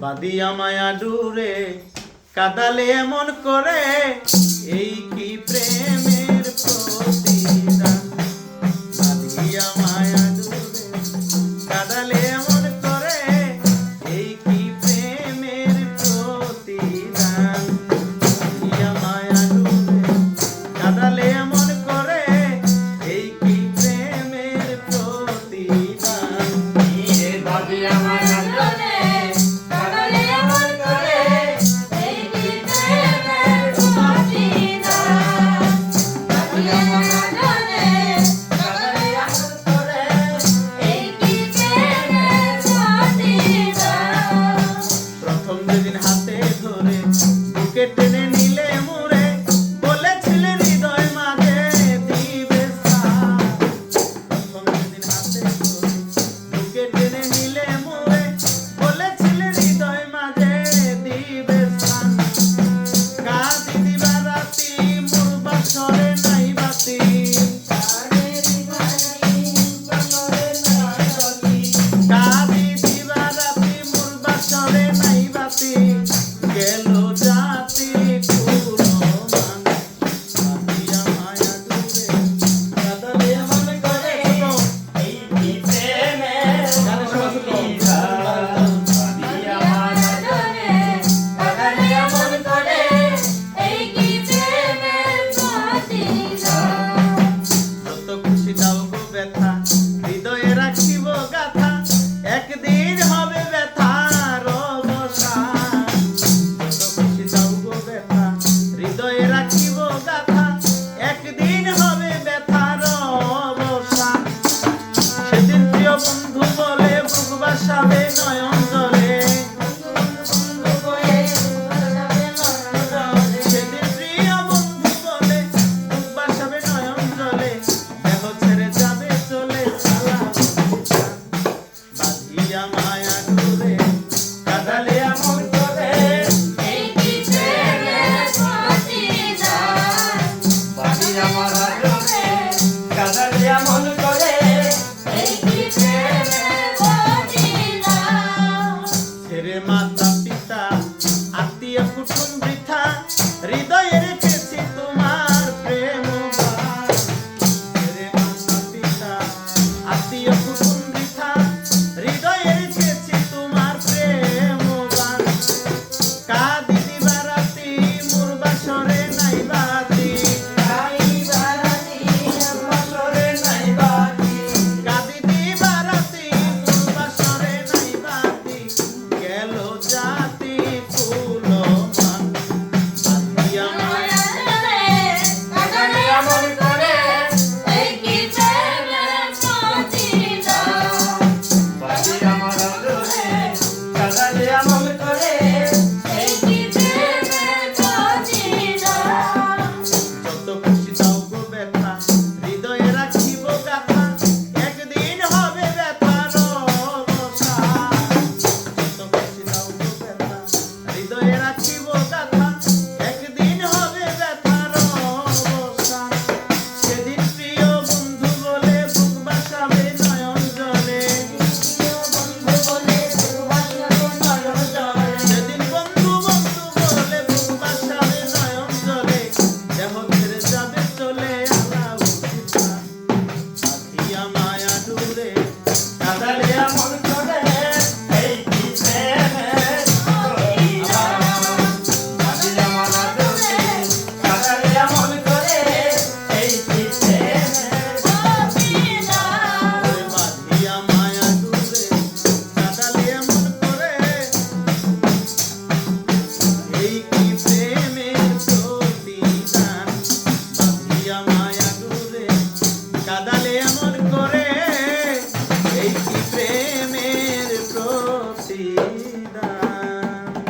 বাদিয়া মায়া ডুরে কাদালে এমন করে, এই কি প্রেমের প্রতিদান। বাদিয়া মায়া ডুরে কাদালে এমন করে, এই কি প্রেমের প্রতিদান। বাদিয়া মায়া ডুরে কাদালে এমন করে, এই কি প্রেমের প্রতিদান। বাদিয়া মায়া ডুরে কাদালে এমন করে, এই কি প্রেমের প্রতিদান। বাদিয়া মায়া ডুরে কাদালে এমন করে, এই কি প্রেমের প্রতিদান। প্রথম যেদিন হাতে ধরে বুকে টেনে নিলে মুরে, বলেছিলে হৃদয় মাঝে দিবে সাথ। প্রথম যেদিন হাতে ধরে বুকে টেনে নিলে মুরে, বলেছিলে হৃদয় মাঝে দিবে সাথ। কাঁদি দিবা রাতি মোর বাসরে নাই বাতি, কাঁদি দিবা রাতি মোর বাসরে নাই বাতি। গেল জাতি পুরো মান, বাদিয়া মায়া ডুবে কাদালে এমন করে, এই কি প্রেমের প্রতিদান। বাদিয়া মায়া ডুরে কাদালে এমন করে, এই কি প্রেমের প্রতিদান। যত খুশি দাও গো ব্যথা, হৃদয়ে রাখিব গাথা, একদিন হবে ব্যথার অবসান। যত খুশি দাও গো ব্যথা, হৃদয়ে রাখিব গাথা, একদিন হবে ব্যথার অবসান। সেদিন প্রিয় বন্ধু বলে বুক বাসাবে নয়ন জলে, সেদিন প্রিয় বন্ধু বলে বুক বাসাবে নয়ন জলে, দেহ ছেড়ে যাবে চলে চালা বন্ধুজান। বাদিয়া মায়া ডুরে কাদালে এমন করে, এই কি প্রেমের প্রতিদান। বাদিয়া মায়া ডুরে কাদালে এমন করে, এই কি প্রেমের প্রতিদান। ছেড়ে মা